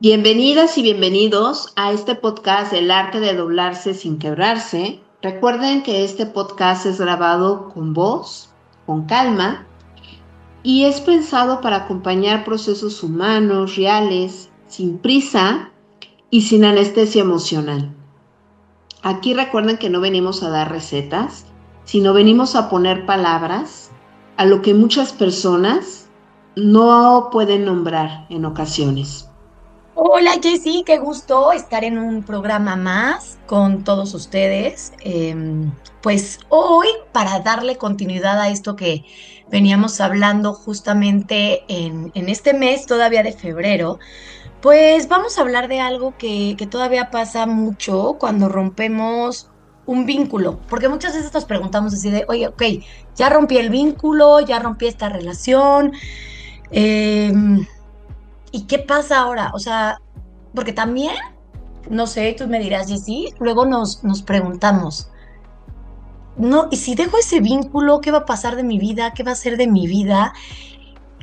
Bienvenidas y bienvenidos a este podcast del arte de doblarse sin quebrarse. Recuerden que este podcast es grabado con voz, con calma y es pensado para acompañar procesos humanos, reales, sin prisa y sin anestesia emocional. Aquí recuerden que no venimos a dar recetas, sino venimos a poner palabras a lo que muchas personas no pueden nombrar en ocasiones. Hola Jessy, qué gusto estar en un programa más con todos ustedes. Pues hoy, para darle continuidad a esto que veníamos hablando justamente en este mes todavía de febrero, pues vamos a hablar de algo que todavía pasa mucho cuando rompemos un vínculo, porque muchas veces nos preguntamos así de, oye, ok, ya rompí el vínculo, ya rompí esta relación. em, ¿Y qué pasa ahora? O sea, porque también, no sé, tú me dirás, Jessy, luego nos preguntamos, no, ¿y si dejo ese vínculo, qué va a pasar de mi vida? ¿Qué va a ser de mi vida?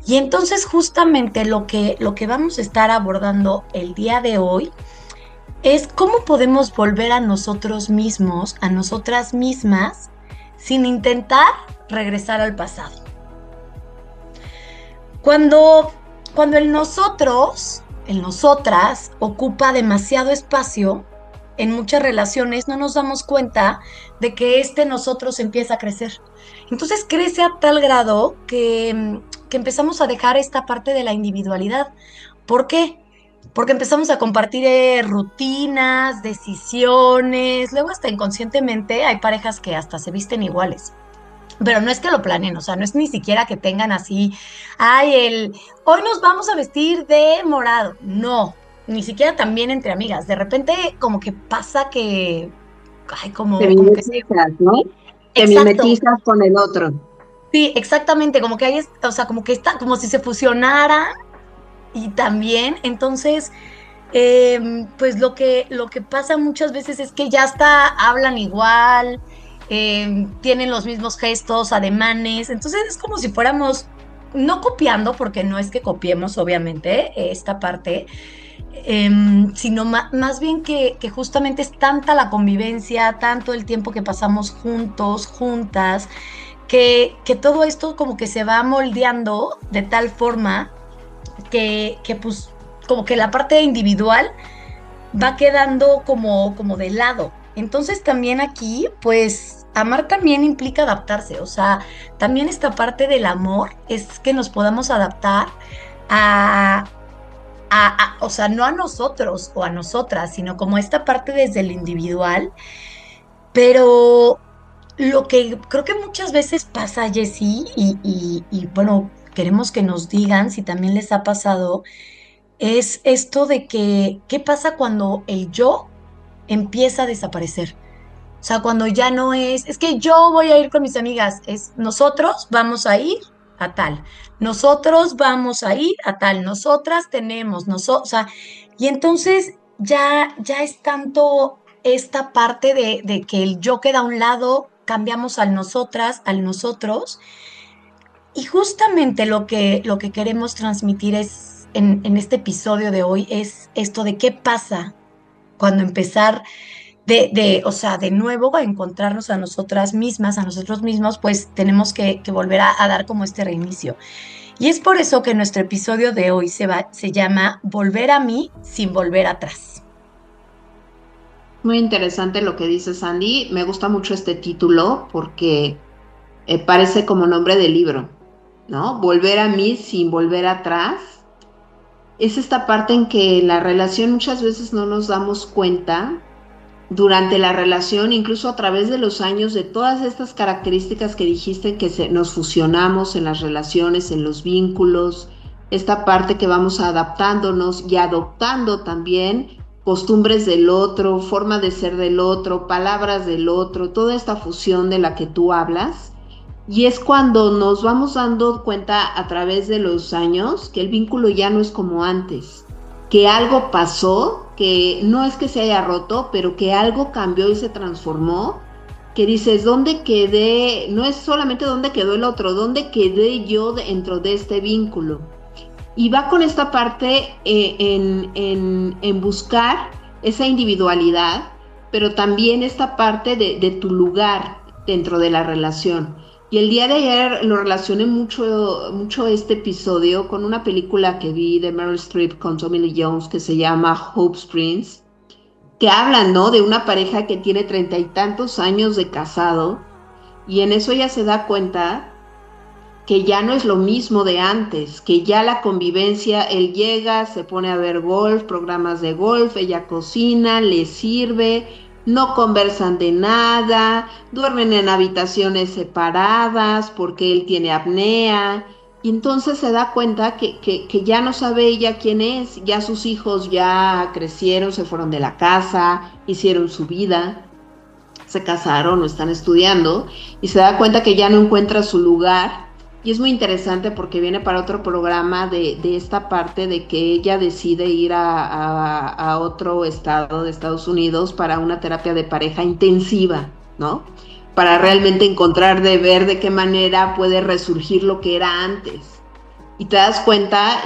Y entonces justamente lo que vamos a estar abordando el día de hoy es cómo podemos volver a nosotros mismos, a nosotras mismas, sin intentar regresar al pasado. Cuando, cuando el nosotras ocupa demasiado espacio, en muchas relaciones no nos damos cuenta de que este nosotros empieza a crecer. Entonces crece a tal grado que empezamos a dejar esta parte de la individualidad. ¿Por qué? Porque empezamos a compartir rutinas, decisiones, luego hasta inconscientemente hay parejas que hasta se visten iguales. Pero no es que lo planeen, o sea, no es ni siquiera que tengan así, hoy nos vamos a vestir de morado. No, ni siquiera también entre amigas. De repente como que pasa que, ay, Te como que se... mimetizas, ¿no? Te Exacto, mimetizas con el otro. sí, exactamente, como que hay, o sea, como que está, como si se fusionara y también, entonces, pues lo que pasa muchas veces es que ya hasta hablan igual, tienen los mismos gestos, ademanes, entonces es como si fuéramos, no copiando, porque no es que copiemos, obviamente, esta parte, sino más bien que justamente es tanta la convivencia, tanto el tiempo que pasamos juntos, juntas, que todo esto como que se va moldeando de tal forma que pues como que la parte individual va quedando como de lado. Entonces también aquí, pues, amar también implica adaptarse, o sea, también esta parte del amor es que nos podamos adaptar a, o sea, no a nosotros o a nosotras, sino como esta parte desde el individual, pero lo que creo que muchas veces pasa, Jessie, y bueno, queremos que nos digan si también les ha pasado, es esto de que, ¿qué pasa cuando el yo empieza a desaparecer? O sea, cuando ya no es que yo voy a ir con mis amigas, es nosotros vamos a ir a tal, nosotros vamos a ir a tal, nosotras tenemos, o sea, y entonces ya es tanto esta parte de que el yo queda a un lado, cambiamos al nosotras, al nosotros, y justamente lo que queremos transmitir es en este episodio de hoy es esto de qué pasa cuando empezar o sea, de nuevo a encontrarnos a nosotras mismas, a nosotros mismos, pues tenemos que volver a dar como este reinicio. Y es por eso que nuestro episodio de hoy se llama Volver a mí sin volver atrás. Muy interesante lo que dice Sandy. Me gusta mucho este título porque parece como nombre de libro, ¿no? Volver a mí sin volver atrás. Es esta parte en que la relación muchas veces no nos damos cuenta durante la relación, incluso a través de los años, de todas estas características que dijiste que nos fusionamos en las relaciones, en los vínculos, esta parte que vamos adaptándonos y adoptando también costumbres del otro, forma de ser del otro, palabras del otro, toda esta fusión de la que tú hablas. Y es cuando nos vamos dando cuenta a través de los años que el vínculo ya no es como antes, que algo pasó, que no es que se haya roto, pero que algo cambió y se transformó, que dices, ¿dónde quedé? No es solamente dónde quedó el otro, ¿dónde quedé yo dentro de este vínculo? Y va con esta parte en buscar esa individualidad, pero también esta parte de tu lugar dentro de la relación. Y el día de ayer lo relacioné mucho este episodio con una película que vi de Meryl Streep con Tommy Lee Jones que se llama Hope Springs, que hablan, ¿no? De una pareja que tiene 30 y tantos años de casado y en eso ella se da cuenta que ya no es lo mismo de antes, que ya la convivencia, él llega, se pone a ver golf, programas de golf, ella cocina, le sirve, no conversan de nada, duermen en habitaciones separadas porque él tiene apnea. Y entonces se da cuenta que ya no sabe ella quién es, ya sus hijos ya crecieron, se fueron de la casa, hicieron su vida, se casaron o están estudiando y se da cuenta que ya no encuentra su lugar. Y es muy interesante porque viene para otro programa de esta parte de que ella decide ir a otro estado de Estados Unidos para una terapia de pareja intensiva, ¿no? Para realmente encontrar de ver de qué manera puede resurgir lo que era antes. Y te das cuenta,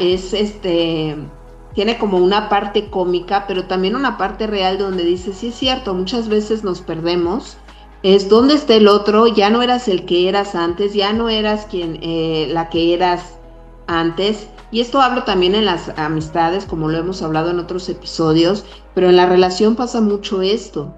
tiene como una parte cómica, pero también una parte real donde dice, sí es cierto, muchas veces nos perdemos, es dónde está el otro, ya no eras el que eras antes, ya no eras la que eras antes, y esto hablo también en las amistades, como lo hemos hablado en otros episodios, pero en la relación pasa mucho esto,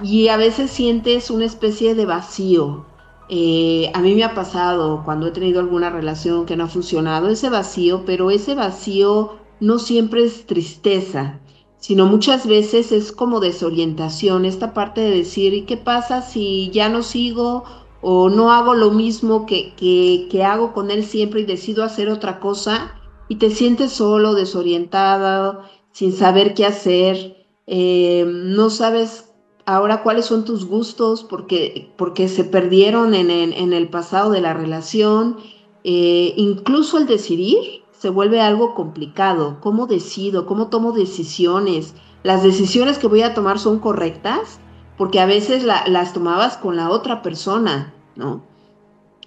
y a veces sientes una especie de vacío. A mí me ha pasado cuando he tenido alguna relación que no ha funcionado, ese vacío, pero ese vacío no siempre es tristeza, sino muchas veces es como desorientación, esta parte de decir, ¿y qué pasa si ya no sigo o no hago lo mismo que hago con él siempre y decido hacer otra cosa? Y te sientes solo, desorientado, sin saber qué hacer, no sabes ahora cuáles son tus gustos porque se perdieron en el pasado de la relación. Incluso el decidir se vuelve algo complicado. ¿Cómo decido? ¿Cómo tomo decisiones? ¿Las decisiones que voy a tomar son correctas? Porque a veces las tomabas con la otra persona, ¿no?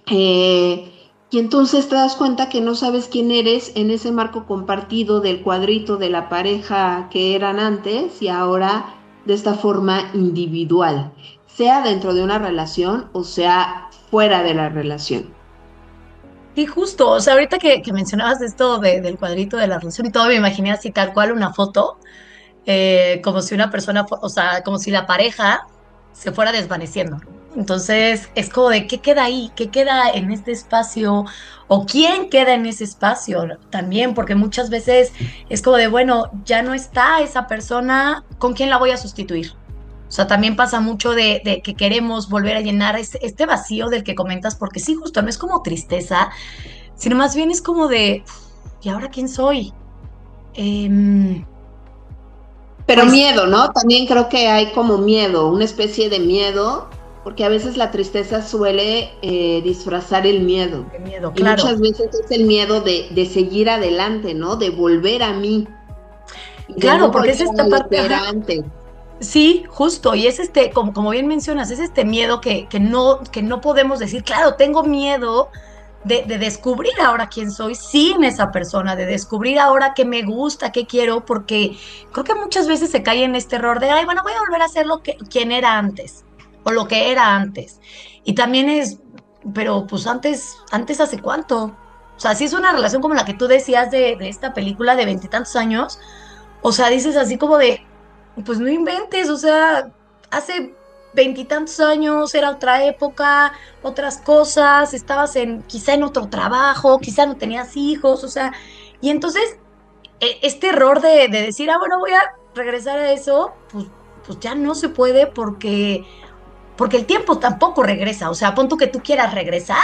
Y entonces te das cuenta que no sabes quién eres en ese marco compartido del cuadrito de la pareja que eran antes y ahora de esta forma individual, sea dentro de una relación o sea fuera de la relación. Sí, justo, o sea, ahorita que mencionabas esto del cuadrito de la relación y todo, me imaginé así tal cual una foto, como si una persona, o sea, como si la pareja se fuera desvaneciendo. Entonces, es como de qué queda ahí, qué queda en este espacio, o quién queda en ese espacio también, porque muchas veces es como de, bueno, ya no está esa persona, ¿con quién la voy a sustituir? O sea, también pasa mucho de que queremos volver a llenar este vacío del que comentas, porque sí, justo no es como tristeza, sino más bien es como de, ¿y ahora quién soy? Em, Pero pues miedo, ¿no? También creo que hay como miedo, una especie de miedo, porque a veces la tristeza suele disfrazar el miedo. qué miedo, Y claro. muchas veces es el miedo de seguir adelante, ¿no? De volver a mí y de Claro, no porque es volver esta a lo parte, que ajá. era antes. Sí, justo, y es como bien mencionas, es este miedo que no podemos decir, claro, tengo miedo de descubrir ahora quién soy sin esa persona, de descubrir ahora qué me gusta, qué quiero, porque creo que muchas veces se cae en este error de, ay, bueno, voy a volver a ser quien era antes, o lo que era antes. Y también es, pero pues antes ¿hace cuánto? O sea, si es una relación como la que tú decías de esta película de veintitantos años, o sea, dices así como de, pues no inventes, o sea, hace veintitantos años era otra época, otras cosas, estabas quizá en otro trabajo, quizá no tenías hijos, o sea, y entonces este error de decir, ah, bueno, voy a regresar a eso, pues ya no se puede porque el tiempo tampoco regresa, o sea, pon tú que tú quieras regresar,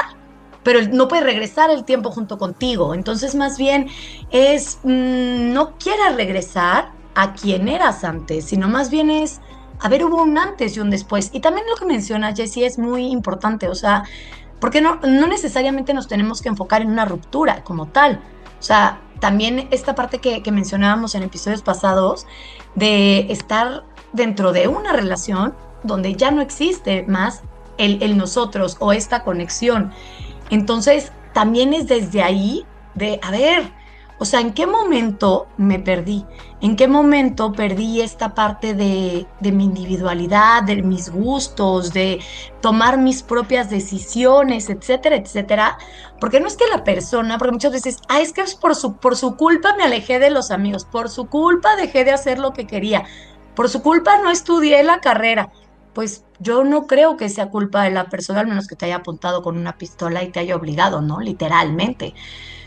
pero no puede regresar el tiempo junto contigo. Entonces, más bien es, no quieras regresar a quien eras antes, sino más bien es, a ver, hubo un antes y un después. Y también lo que menciona Jessie es muy importante, o sea, porque no necesariamente nos tenemos que enfocar en una ruptura como tal. O sea, también esta parte que mencionábamos en episodios pasados de estar dentro de una relación donde ya no existe más el nosotros o esta conexión. Entonces, también es desde ahí de, a ver, O sea, ¿en qué momento me perdí? ¿En qué momento perdí esta parte de mi individualidad, de mis gustos, de tomar mis propias decisiones, etcétera, etcétera? Porque no es que la persona, porque muchas veces, es que es por su culpa me alejé de los amigos, por su culpa dejé de hacer lo que quería, por su culpa no estudié la carrera. Pues yo no creo que sea culpa de la persona, al menos que te haya apuntado con una pistola y te haya obligado, ¿no? Literalmente.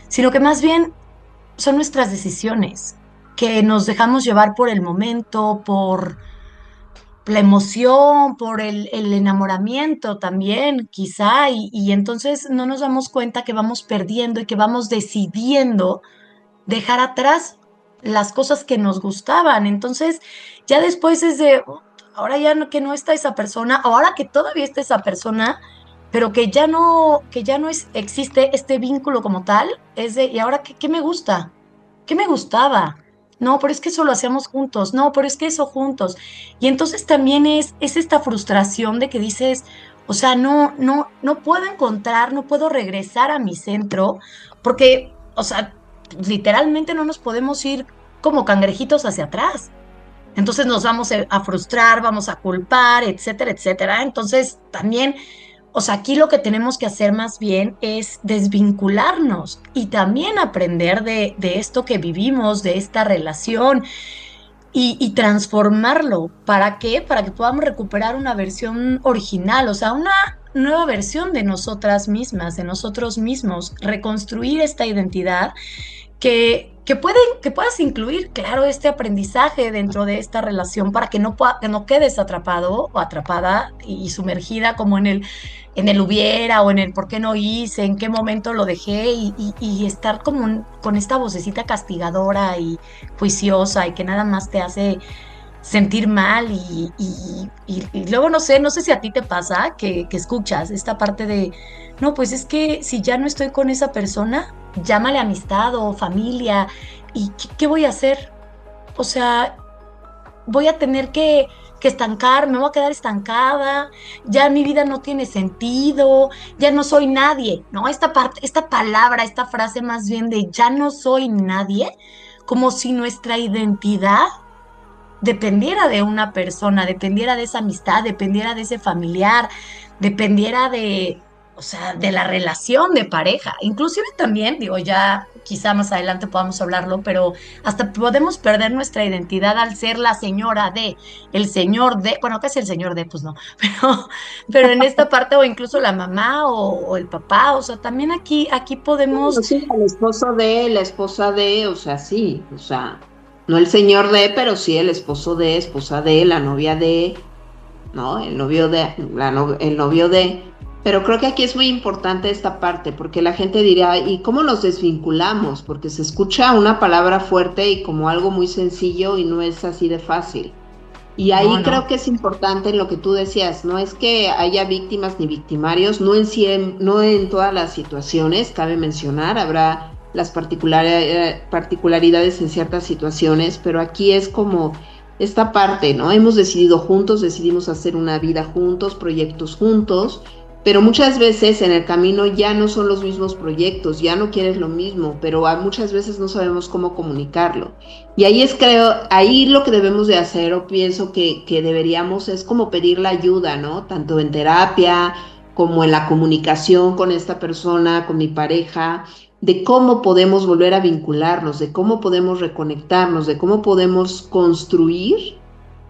Sino que más bien son nuestras decisiones, que nos dejamos llevar por el momento, por la emoción, por el enamoramiento también, quizá, y entonces no nos damos cuenta que vamos perdiendo y que vamos decidiendo dejar atrás las cosas que nos gustaban. Entonces, ya después es de, ahora ya no, que no está esa persona, ahora que todavía está esa persona, pero que ya no existe este vínculo como tal, es de, ¿y ahora qué me gusta? ¿Qué me gustaba? No, pero es que eso lo hacíamos juntos, no, pero es que eso juntos. Y entonces también es esta frustración de que dices, o sea, no puedo encontrar, no puedo regresar a mi centro, porque, o sea, literalmente no nos podemos ir como cangrejitos hacia atrás. Entonces nos vamos a frustrar, vamos a culpar, etcétera, etcétera. Entonces también, o sea, aquí lo que tenemos que hacer más bien es desvincularnos y también aprender de esto que vivimos, de esta relación y transformarlo. ¿Para qué? Para que podamos recuperar una versión original, o sea, una nueva versión de nosotras mismas, de nosotros mismos, reconstruir esta identidad que puedas incluir, claro, este aprendizaje dentro de esta relación para que que no quedes atrapado o atrapada y sumergida como en el hubiera o en el por qué no hice, en qué momento lo dejé y estar como con esta vocecita castigadora y juiciosa y que nada más te hace sentir mal y luego no sé si a ti te pasa que escuchas esta parte de, no, pues es que si ya no estoy con esa persona, llámale amistad o familia, ¿y qué voy a hacer? O sea, voy a tener que estancar, me voy a quedar estancada, ya mi vida no tiene sentido, ya no soy nadie, ¿no? Esta parte, esta palabra, esta frase más bien de ya no soy nadie, como si nuestra identidad dependiera de una persona, dependiera de esa amistad, dependiera de ese familiar, dependiera de, o sea, de la relación de pareja. Inclusive también, digo, ya quizá más adelante podamos hablarlo, pero hasta podemos perder nuestra identidad al ser la señora de, el señor de, bueno, casi el señor de, pues no, pero en esta parte o incluso la mamá o el papá, o sea, también aquí podemos. Bueno, sí, el esposo de, la esposa de, o sea, sí, o sea, no el señor de, pero sí el esposo de, esposa de, la novia de, ¿no? El novio de, el novio de. Pero creo que aquí es muy importante esta parte, porque la gente dirá, ¿y cómo nos desvinculamos? Porque se escucha una palabra fuerte y como algo muy sencillo y no es así de fácil. Y No, ahí no. creo que es importante lo que tú decías, no es que haya víctimas ni victimarios, no en todas las situaciones, cabe mencionar, habrá las particularidades en ciertas situaciones, pero aquí es como esta parte, ¿no? Hemos decidido juntos, decidimos hacer una vida juntos, proyectos juntos, pero muchas veces en el camino ya no son los mismos proyectos, ya no quieres lo mismo, pero muchas veces no sabemos cómo comunicarlo. Y ahí creo, ahí lo que debemos de hacer, o pienso que deberíamos, es como pedir la ayuda, ¿no? Tanto en terapia como en la comunicación con esta persona, con mi pareja, de cómo podemos volver a vincularnos, de cómo podemos reconectarnos, de cómo podemos construir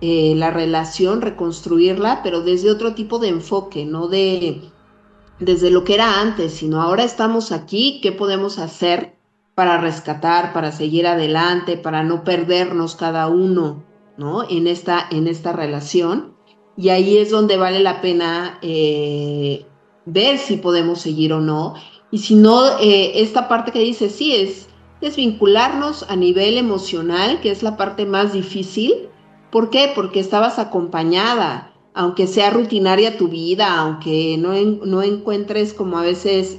la relación, reconstruirla, pero desde otro tipo de enfoque, no desde lo que era antes, sino ahora estamos aquí, ¿qué podemos hacer para rescatar, para seguir adelante, para no perdernos cada uno, ¿no? En esta relación. Y ahí es donde vale la pena ver si podemos seguir o no. Y si no, esta parte que dice, sí, es desvincularnos a nivel emocional, que es la parte más difícil. ¿Por qué? Porque estabas acompañada, aunque sea rutinaria tu vida, aunque no encuentres como a veces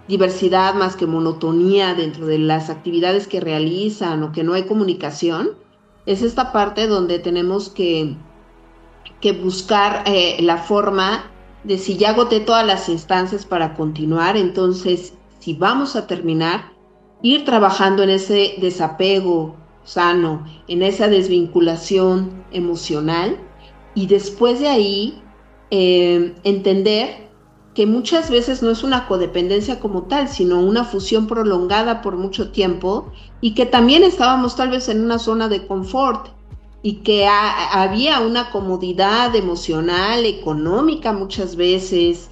diversidad más que monotonía dentro de las actividades que realizan o que no hay comunicación, es esta parte donde tenemos que buscar la forma de si ya agoté todas las instancias para continuar, entonces si vamos a terminar, ir trabajando en ese desapego sano, en esa desvinculación emocional y después de ahí entender que muchas veces no es una codependencia como tal, sino una fusión prolongada por mucho tiempo y que también estábamos tal vez en una zona de confort y que había una comodidad emocional, económica muchas veces,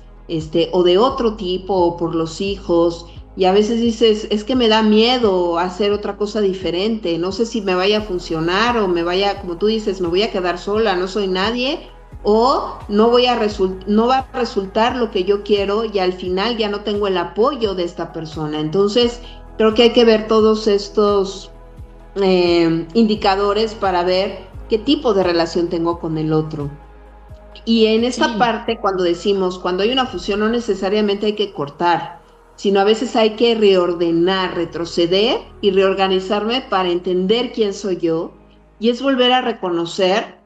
o de otro tipo, o por los hijos, y a veces dices, es que me da miedo hacer otra cosa diferente, no sé si me vaya a funcionar o me vaya, como tú dices, me voy a quedar sola, no soy nadie, o no va a resultar lo que yo quiero y al final ya no tengo el apoyo de esta persona. Entonces, creo que hay que ver todos estos indicadores para ver qué tipo de relación tengo con el otro. Y en esta Sí. parte, cuando decimos, cuando hay una fusión, no necesariamente hay que cortar, sino a veces hay que reordenar, retroceder y reorganizarme para entender quién soy yo. Y es volver a reconocer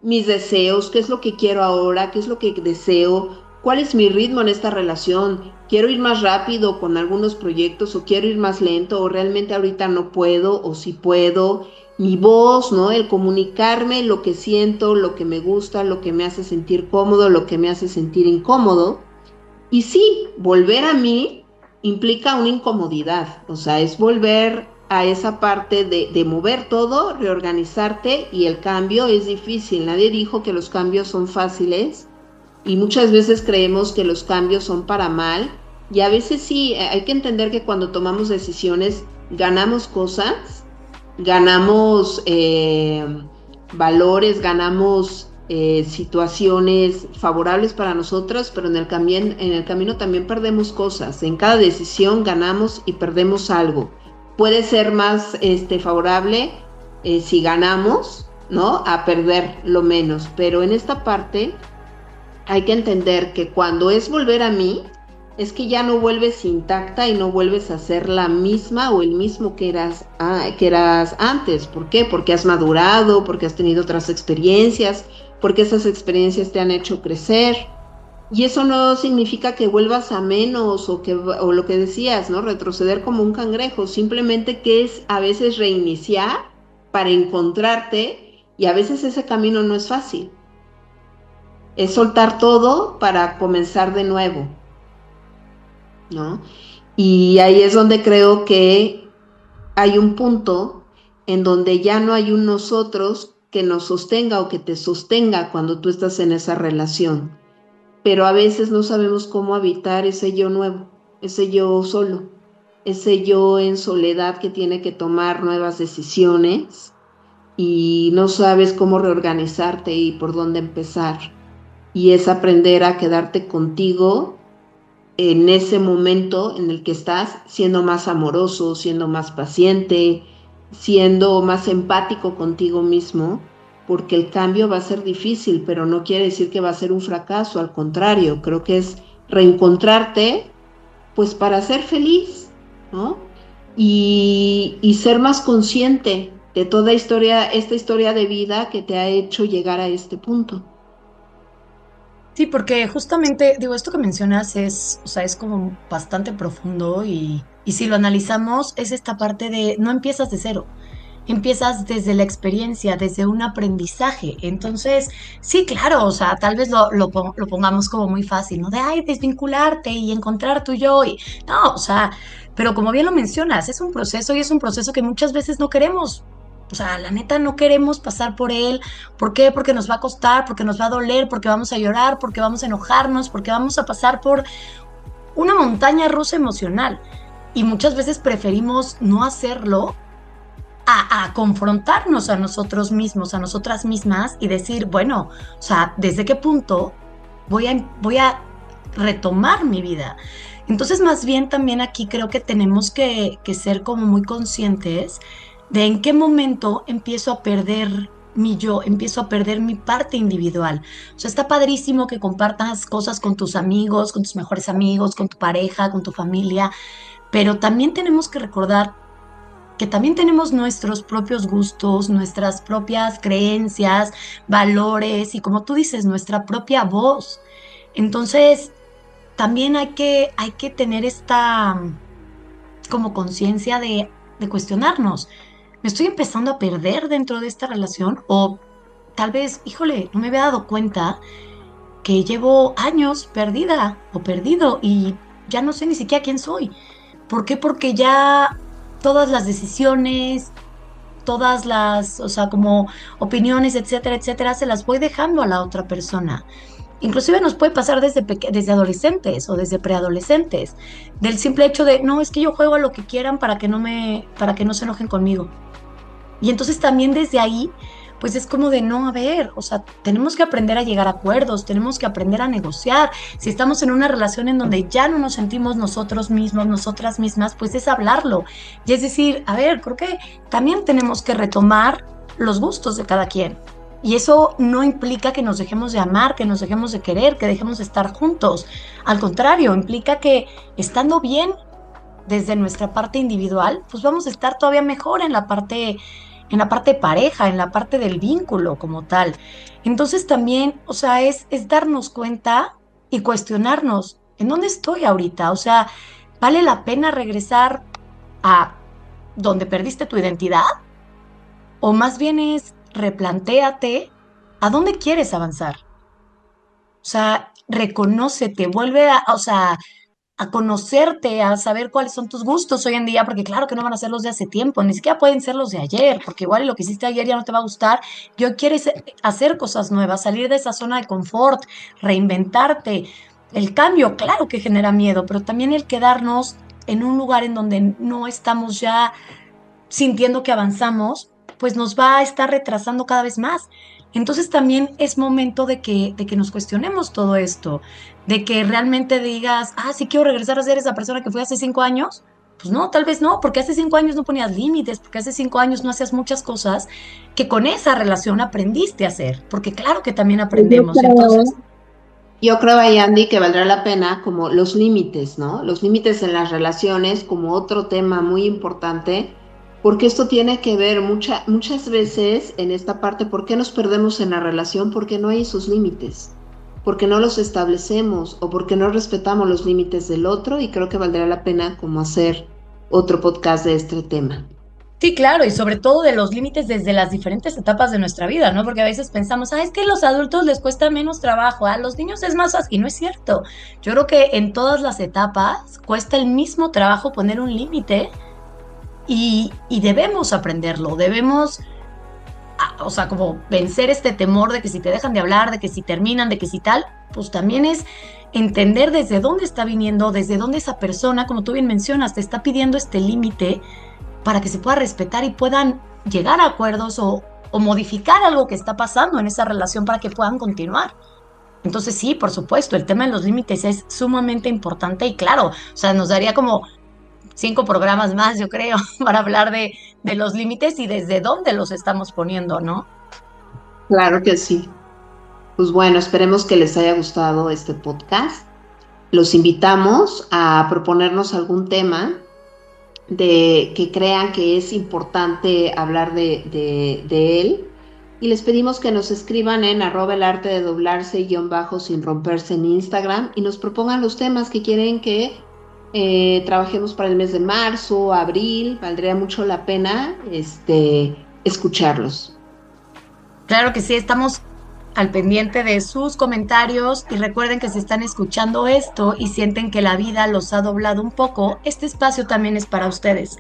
mis deseos, qué es lo que quiero ahora, qué es lo que deseo, cuál es mi ritmo en esta relación. Quiero ir más rápido con algunos proyectos o quiero ir más lento o realmente ahorita no puedo o sí puedo, mi voz, ¿no? El comunicarme lo que siento, lo que me gusta, lo que me hace sentir cómodo, lo que me hace sentir incómodo. Y sí, volver a mí implica una incomodidad, o sea, es volver a esa parte de mover todo, reorganizarte y el cambio es difícil. Nadie dijo que los cambios son fáciles y muchas veces creemos que los cambios son para mal y a veces sí, hay que entender que cuando tomamos decisiones ganamos cosas, ganamos valores, ganamos situaciones favorables para nosotras, pero en el camino también perdemos cosas. En cada decisión ganamos y perdemos algo. Puede ser más favorable si ganamos, ¿no? A perder lo menos, pero en esta parte hay que entender que cuando es volver a mí, es que ya no vuelves intacta y no vuelves a ser la misma o el mismo que eras antes. ¿Por qué? Porque has madurado, porque has tenido otras experiencias, porque esas experiencias te han hecho crecer. Y eso no significa que vuelvas a menos o lo que decías, ¿no? Retroceder como un cangrejo, simplemente que es a veces reiniciar para encontrarte y a veces ese camino no es fácil. Es soltar todo para comenzar de nuevo, ¿no? Y ahí es donde creo que hay un punto en donde ya no hay un nosotros que nos sostenga o que te sostenga cuando tú estás en esa relación. Pero a veces no sabemos cómo habitar ese yo nuevo, ese yo solo, ese yo en soledad que tiene que tomar nuevas decisiones y no sabes cómo reorganizarte y por dónde empezar. Y es aprender a quedarte contigo en ese momento en el que estás siendo más amoroso, siendo más paciente, siendo más empático contigo mismo, porque el cambio va a ser difícil, pero no quiere decir que va a ser un fracaso, al contrario, creo que es reencontrarte, pues para ser feliz, ¿no? Y ser más consciente de toda esta historia de vida que te ha hecho llegar a este punto. Sí, porque justamente, digo, esto que mencionas es, o sea, es como bastante profundo y si lo analizamos, es esta parte de no empiezas de cero, empiezas desde la experiencia, desde un aprendizaje. Entonces, sí, claro, o sea, tal vez lo pongamos como muy fácil, ¿no? De, ay, desvincularte y encontrar tu yo. Y, no, o sea, pero como bien lo mencionas, es un proceso y es un proceso que muchas veces no queremos. O sea, la neta no queremos pasar por él. ¿Por qué? Porque nos va a costar, porque nos va a doler, porque vamos a llorar, porque vamos a enojarnos, porque vamos a pasar por una montaña rusa emocional. Y muchas veces preferimos no hacerlo a confrontarnos a nosotros mismos, a nosotras mismas y decir, bueno, o sea, ¿desde qué punto voy a retomar mi vida? Entonces, más bien también aquí creo que tenemos que ser como muy conscientes de en qué momento empiezo a perder mi yo, empiezo a perder mi parte individual. O sea, está padrísimo que compartas cosas con tus amigos, con tus mejores amigos, con tu pareja, con tu familia, pero también tenemos que recordar que también tenemos nuestros propios gustos, nuestras propias creencias, valores y como tú dices, nuestra propia voz. Entonces, también hay que tener como conciencia de cuestionarnos. ¿Me estoy empezando a perder dentro de esta relación? O tal vez, híjole, no me había dado cuenta que llevo años perdida o perdido y ya no sé ni siquiera quién soy. ¿Por qué? Porque ya todas las decisiones, todas las, o sea, como opiniones, etcétera, etcétera, se las voy dejando a la otra persona. Inclusive nos puede pasar desde adolescentes o desde preadolescentes, del simple hecho de, no, es que yo juego a lo que quieran para que no se enojen conmigo. Y entonces también desde ahí, pues es como de no, a ver, o sea, tenemos que aprender a llegar a acuerdos, tenemos que aprender a negociar. Si estamos en una relación en donde ya no nos sentimos nosotros mismos, nosotras mismas, pues es hablarlo. Y es decir, a ver, creo que también tenemos que retomar los gustos de cada quien. Y eso no implica que nos dejemos de amar, que nos dejemos de querer, que dejemos de estar juntos. Al contrario, implica que estando bien desde nuestra parte individual, pues vamos a estar todavía mejor en la parte pareja, en la parte del vínculo como tal. Entonces también, o sea, es darnos cuenta y cuestionarnos, ¿en dónde estoy ahorita? O sea, ¿vale la pena regresar a donde perdiste tu identidad? O más bien es replantéate a dónde quieres avanzar. O sea, reconócete, vuelve o sea, a conocerte, a saber cuáles son tus gustos hoy en día, porque claro que no van a ser los de hace tiempo, ni siquiera pueden ser los de ayer, porque igual lo que hiciste ayer ya no te va a gustar. Yo quieres hacer cosas nuevas, salir de esa zona de confort, reinventarte. El cambio, claro que genera miedo, pero también el quedarnos en un lugar en donde no estamos ya sintiendo que avanzamos, pues nos va a estar retrasando cada vez más. Entonces también es momento de que nos cuestionemos todo esto, de que realmente digas, ah, sí quiero regresar a ser esa persona que fui hace 5 años. Pues no, tal vez no, porque hace 5 años no ponías límites, porque hace 5 años no hacías muchas cosas que con esa relación aprendiste a hacer, porque claro que también Yo aprendemos. creo, Entonces, yo creo ahí, Andy, que valdrá la pena como los límites, ¿no? Los límites en las relaciones como otro tema muy importante, porque esto tiene que ver muchas veces en esta parte, ¿por qué nos perdemos en la relación? Porque no hay esos límites, porque no los establecemos o porque no respetamos los límites del otro y creo que valdrá la pena como hacer otro podcast de este tema. sí, claro, y sobre todo de los límites desde las diferentes etapas de nuestra vida, ¿no? Porque a veces pensamos, ah, es que a los adultos les cuesta menos trabajo, a los niños es más fácil, y no es cierto. Yo creo que en todas las etapas cuesta el mismo trabajo poner un límite y debemos aprenderlo, debemos, o sea, como vencer este temor de que si te dejan de hablar, de que si terminan, de que si tal, pues también es entender desde dónde está viniendo, desde dónde esa persona, como tú bien mencionas, te está pidiendo este límite para que se pueda respetar y puedan llegar a acuerdos o modificar algo que está pasando en esa relación para que puedan continuar. Entonces sí, por supuesto, el tema de los límites es sumamente importante y claro, o sea, nos daría como 5 programas más, yo creo, para hablar de los límites y desde dónde los estamos poniendo, ¿no? Claro que sí. Pues bueno, esperemos que les haya gustado este podcast. Los invitamos a proponernos algún tema de que crean que es importante hablar de él. Y les pedimos que nos escriban en @elartededoblarse _ sin romperse en Instagram y nos propongan los temas que quieren que trabajemos para el mes de marzo, abril. Valdría mucho la pena escucharlos. Claro que sí, estamos al pendiente de sus comentarios y recuerden que si están escuchando esto y sienten que la vida los ha doblado un poco, este espacio también es para ustedes.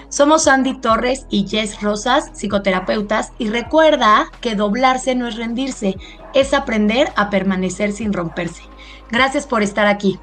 Somos Andy Torres y Jess Rosas, psicoterapeutas, y recuerda que doblarse no es rendirse, es aprender a permanecer sin romperse. Gracias por estar aquí.